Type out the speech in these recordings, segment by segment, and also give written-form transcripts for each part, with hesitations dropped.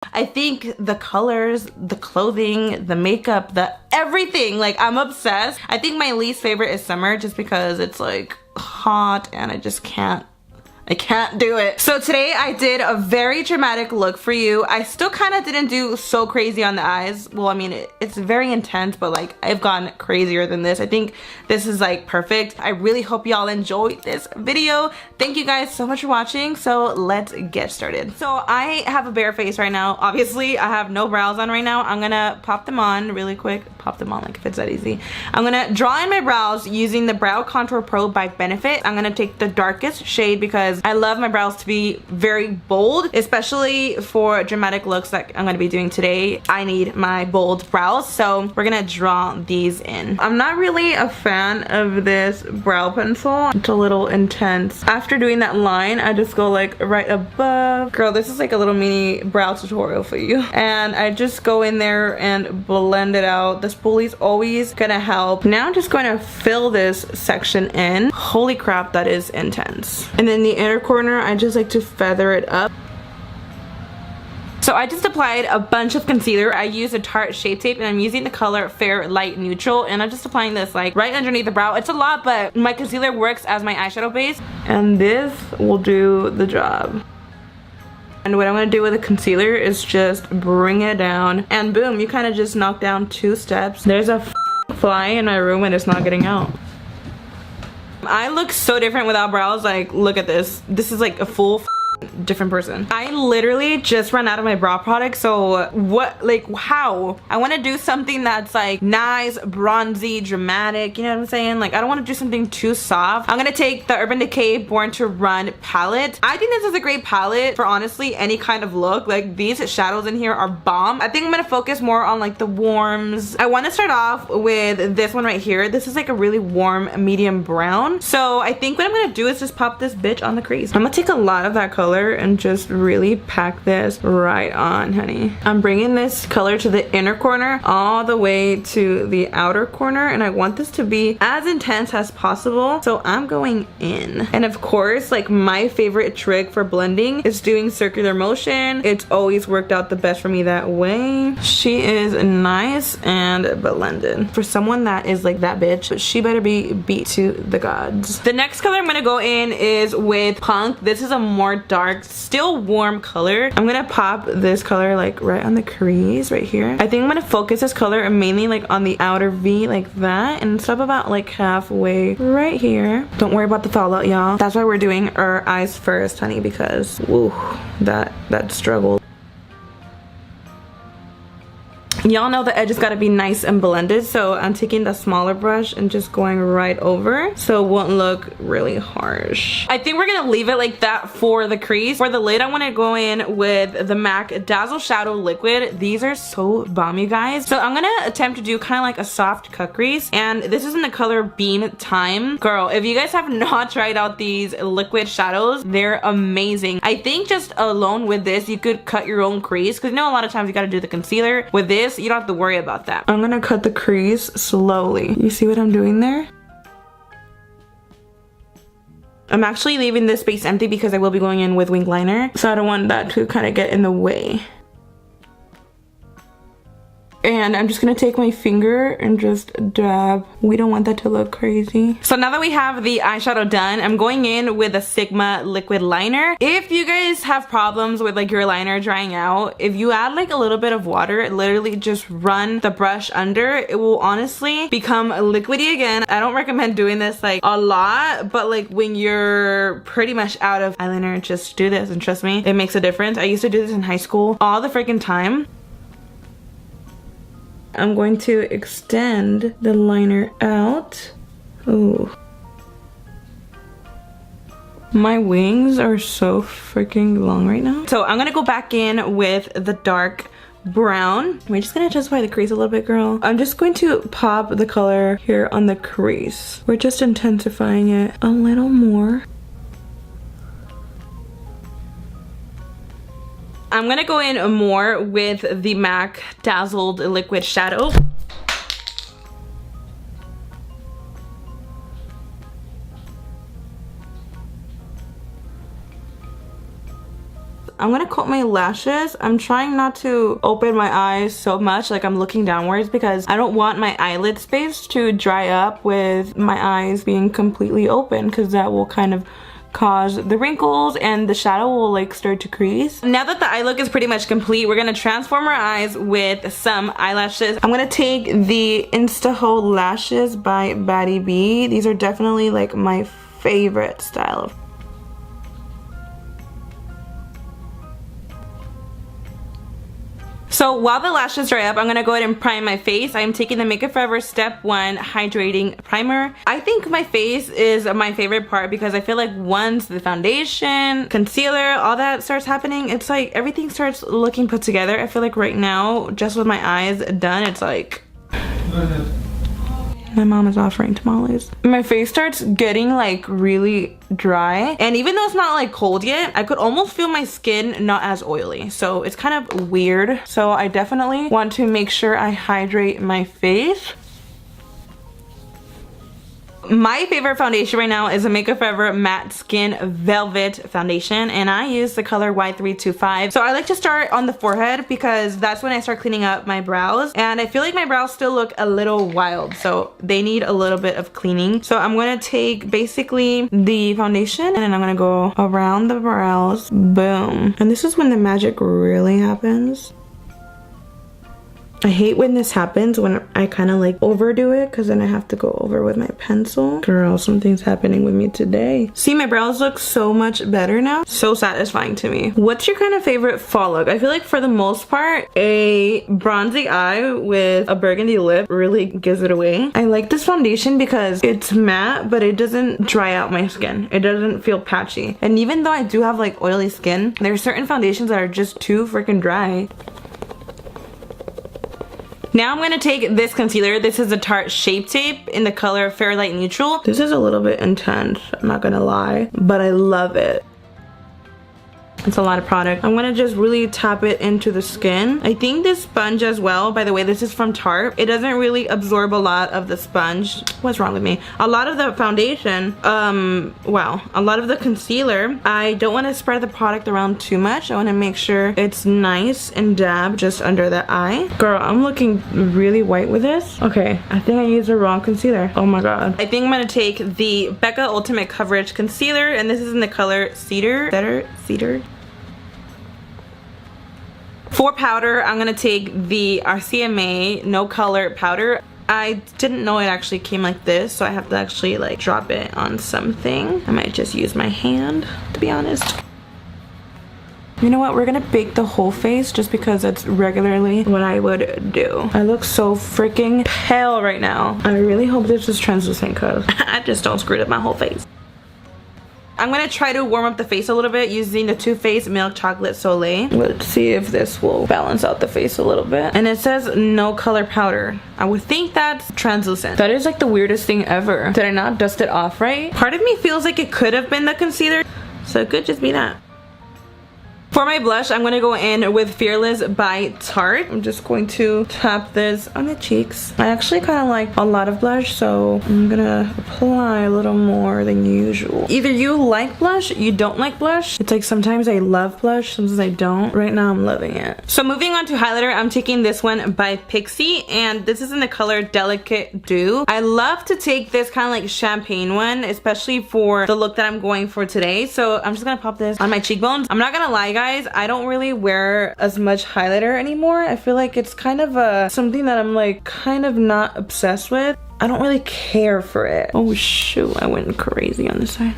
I think the colors, the clothing, the makeup, the everything, like I'm obsessed. I think my least favorite is summer just because it's like hot and I just can't do it. So today I did a very dramatic look for you. I still kind of didn't do so crazy on the eyes. Well, I mean, it's very intense, but like I've gone crazier than this. I think this is like perfect. I really hope y'all enjoyed this video. Thank you guys so much for watching. So let's get started. So I have a bare face right now. Obviously, I have no brows on right now. I'm gonna pop them on really quick. Pop them on like if it's that easy. I'm gonna draw in my brows using the Brow Contour Pro by Benefit. I'm gonna take the darkest shade because I love my brows to be very bold, especially for dramatic looks like I'm gonna be doing today. I need my bold brows, so we're gonna draw these in. I'm not really a fan of this brow pencil. It's a little intense. After doing that line, I just go like right above. Girl, this is like a little mini brow tutorial for you. And I just go in there and blend it out. The spoolie's always gonna help. Now I'm just going to fill this section in. Holy crap, that is intense. And then the inner corner, I just like to feather it up. So I just applied a bunch of concealer. I used a Tarte Shape Tape and I'm using the color Fair Light Neutral, and I'm just applying this like right underneath the brow. It's a lot, but my concealer works as my eyeshadow base and this will do the job. And what I'm gonna do with the concealer is just bring it down and boom, you kind of just knock down 2 steps. There's a fly in my room and it's not getting out. I look so different without brows. Like, look at this. This is like a full different person. I literally just ran out of my brow product, so what, like, how? I want to do something that's like nice, bronzy, dramatic, you know what I'm saying? Like, I don't want to do something too soft. I'm gonna take the Urban Decay Born to Run palette. I think this is a great palette for honestly any kind of look. Like, these shadows in here are bomb. I think I'm gonna focus more on like the warms. I want to start off with this one right here. This is like a really warm medium brown. So I think what I'm gonna do is just pop this bitch on the crease. I'm gonna take a lot of that color and just really pack this right on, honey. I'm bringing this color to the inner corner all the way to the outer corner, and I want this to be as intense as possible, so I'm going in. And of course, like, my favorite trick for blending is doing circular motion. It's always worked out the best for me that way. She is nice and blended. For someone that is like that bitch, she better be beat to the gods. The next color I'm gonna go in is with Punk. This is a more dark, still warm color. I'm gonna pop this color like right on the crease right here. I think I'm gonna focus this color mainly like on the outer V like that, and stop about like halfway right here. Don't worry about the fallout, y'all. That's why we're doing our eyes first, honey, because woo, that struggle. Y'all know the edges gotta be nice and blended, so I'm taking the smaller brush and just going right over so it won't look really harsh. I think we're gonna leave it like that for the crease. For the lid, I wanna go in with the MAC Dazzle Shadow Liquid. These are so bomb, you guys. So I'm gonna attempt to do kind of like a soft cut crease, and this is in the color Bean Time. Girl, if you guys have not tried out these liquid shadows, they're amazing. I think just alone with this, you could cut your own crease, because you know a lot of times you gotta do the concealer. With this, you don't have to worry about that. I'm gonna cut the crease slowly. You see what I'm doing there? I'm actually leaving this space empty because I will be going in with wing liner, so I don't want that to kind of get in the way. And I'm just gonna take my finger and just dab. We don't want that to look crazy. So now that we have the eyeshadow done, I'm going in with a Sigma liquid liner. If you guys have problems with like your liner drying out, if you add like a little bit of water, literally just run the brush under, it will honestly become liquidy again. I don't recommend doing this like a lot, but like when you're pretty much out of eyeliner, just do this and trust me, it makes a difference. I used to do this in high school all the freaking time. I'm going to extend the liner out. Ooh. My wings are so freaking long right now. So I'm gonna go back in with the dark brown. We're just gonna justify the crease a little bit, girl. I'm just going to pop the color here on the crease. We're just intensifying it a little more. I'm gonna go in more with the MAC Dazzled Liquid Shadow. I'm gonna coat my lashes. I'm trying not to open my eyes so much, like I'm looking downwards, because I don't want my eyelid space to dry up with my eyes being completely open, because that will kind of cause the wrinkles and the shadow will like start to crease. Now that the eye look is pretty much complete, we're gonna transform our eyes with some eyelashes. I'm gonna take the Instaho lashes by Batty B. These are definitely like my favorite style of. So while the lashes dry up, I'm gonna go ahead and prime my face. I'm taking the Makeup Forever Step 1 Hydrating Primer. I think my face is my favorite part because I feel like once the foundation, concealer, all that starts happening, it's like everything starts looking put together. I feel like right now, just with my eyes done, it's like... My mom is offering tamales. My face starts getting like really dry, and even though it's not like cold yet, I could almost feel my skin not as oily, so it's kind of weird. So I definitely want to make sure I hydrate my face. My favorite foundation right now is a Makeup Forever Matte Skin Velvet Foundation, and I use the color Y325. So I like to start on the forehead because that's when I start cleaning up my brows, and I feel like my brows still look a little wild, so they need a little bit of cleaning. So I'm gonna take basically the foundation and then I'm gonna go around the brows. Boom. And this is when the magic really happens. I hate when this happens, when I kind of like overdo it, because then I have to go over with my pencil. Girl, something's happening with me today. See, my brows look so much better now. So satisfying to me. What's your kind of favorite fall look? I feel like for the most part, a bronzy eye with a burgundy lip really gives it away. I like this foundation because it's matte, but it doesn't dry out my skin. It doesn't feel patchy. And even though I do have like oily skin, there's certain foundations that are just too freaking dry. Now I'm going to take this concealer. This is a Tarte Shape Tape in the color Fairlight Neutral. This is a little bit intense, I'm not going to lie, but I love it. It's a lot of product. I'm gonna just really tap it into the skin. I think this sponge as well, by the way, this is from Tarte. It doesn't really absorb a lot of the sponge. What's wrong with me? A lot of the foundation, wow, a lot of the concealer, I don't want to spread the product around too much. I want to make sure it's nice and dab just under the eye. Girl, I'm looking really white with this. Okay, I think I used the wrong concealer. Oh my god. I think I'm gonna take the Becca Ultimate Coverage Concealer, and this is in the color Cedar. Cedar. For powder, I'm gonna take the RCMA No Color powder. I didn't know it actually came like this, so I have to actually like drop it on something. I might just use my hand, to be honest. You know what? We're gonna bake the whole face just because that's regularly what I would do. I look so freaking pale right now. I really hope this is translucent because I just don't screw up my whole face. I'm gonna try to warm up the face a little bit using the Too Faced Milk Chocolate Soleil. Let's see if this will balance out the face a little bit. And it says no color powder. I would think that's translucent. That is like the weirdest thing ever. Did I not dust it off right? Part of me feels like it could have been the concealer, so it could just be that. For my blush, I'm going to go in with Fearless by Tarte. I'm just going to tap this on the cheeks. I actually kind of like a lot of blush, so I'm going to apply a little more than usual. Either you like blush, you don't like blush. It's like sometimes I love blush, sometimes I don't. Right now, I'm loving it. So moving on to highlighter, I'm taking this one by Pixi, and this is in the color Delicate Dew. I love to take this kind of like champagne one, especially for the look that I'm going for today. So I'm just going to pop this on my cheekbones. I'm not going to lie, guys, I don't really wear as much highlighter anymore. I feel like it's kind of something that I'm like kind of not obsessed with. I don't really care for it. Oh shoot, I went crazy on this side.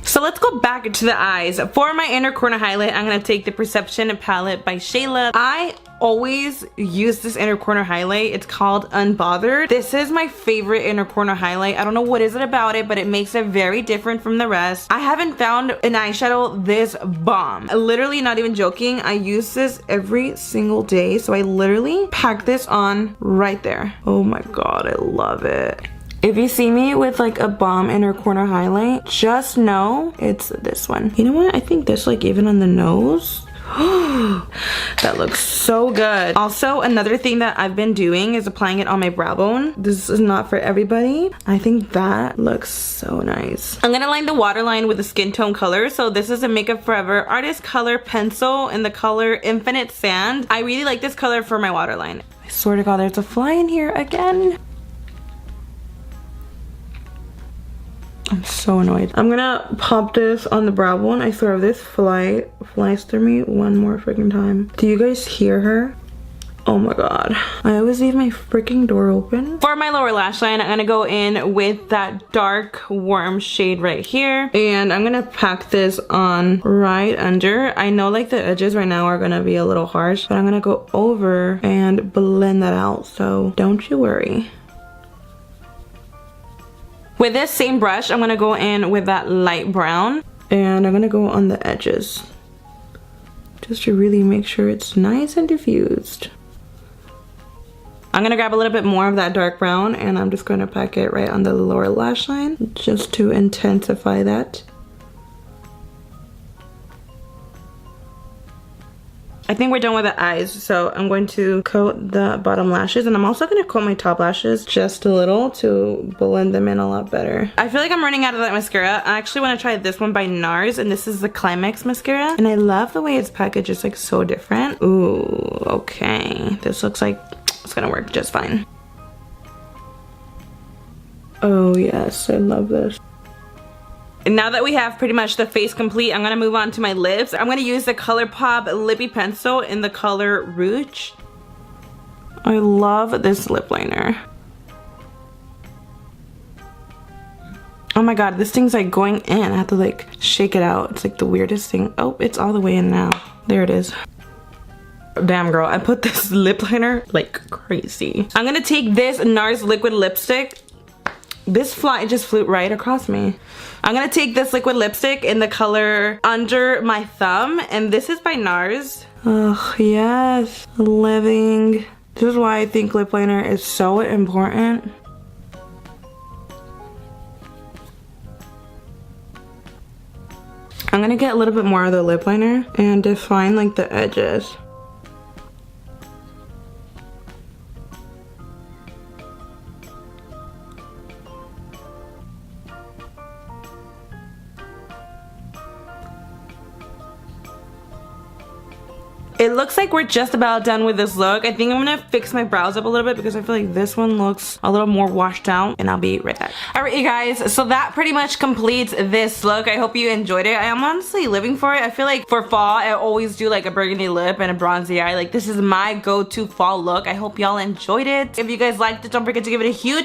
So let's go back to the eyes. For my inner corner highlight, I'm gonna take the Perception palette by Shayla. I always use this inner corner highlight. It's called Unbothered. This is my favorite inner corner highlight. I don't know what is it about it, but it makes it very different from the rest. I haven't found an eyeshadow this bomb. Literally, not even joking, I use this every single day. So I literally pack this on right there. Oh my god, I love it. If you see me with like a bomb inner corner highlight, just know it's this one. You know what? I think this, like, even on the nose, that That looks so good. Also, another thing that I've been doing is applying it on my brow bone. This is not for everybody. I think that looks so nice. I'm gonna line the waterline with a skin tone color. So this is a Makeup Forever Artist Color Pencil in the color Infinite Sand. I really like this color for my waterline. I swear to God, there's a fly in here again. I'm so annoyed. I'm gonna pop this on the brow bone. I swear if this flies through me one more freaking time. Do you guys hear her? Oh my God. I always leave my freaking door open. For my lower lash line, I'm gonna go in with that dark warm shade right here. And I'm gonna pack this on right under. I know like the edges right now are gonna be a little harsh, but I'm gonna go over and blend that out. So don't you worry. With this same brush, I'm gonna go in with that light brown. And I'm gonna go on the edges. Just to really make sure it's nice and diffused. I'm gonna grab a little bit more of that dark brown and I'm just gonna pack it right on the lower lash line just to intensify that. I think we're done with the eyes, so I'm going to coat the bottom lashes and I'm also gonna coat my top lashes just a little to blend them in a lot better. I feel like I'm running out of that mascara. I actually wanna try this one by NARS and this is the Climax mascara. And I love the way it's packaged, it's like so different. Ooh, okay. This looks like it's gonna work just fine. Oh yes, I love this. And now that we have pretty much the face complete, I'm gonna move on to my lips. I'm gonna use the ColourPop Lippy Pencil in the color Rouge. I love this lip liner. Oh my God, this thing's like going in. I have to like shake it out. It's like the weirdest thing. Oh, it's all the way in now. There it is. Damn girl, I put this lip liner like crazy. I'm gonna take this NARS liquid lipstick. This fly just flew right across me. I'm gonna take this liquid lipstick in the color Under My Thumb, and this is by NARS. Oh yes, living. This is why I think lip liner is so important. I'm gonna get a little bit more of the lip liner and define like the edges. It looks like we're just about done with this look. I think I'm gonna fix my brows up a little bit because I feel like this one looks a little more washed out, and I'll be right back. Alright you guys, so that pretty much completes this look. I hope you enjoyed it. I am honestly living for it. I feel like for fall, I always do like a burgundy lip and a bronzy eye. Like this is my go-to fall look. I hope y'all enjoyed it. If you guys liked it, don't forget to give it a huge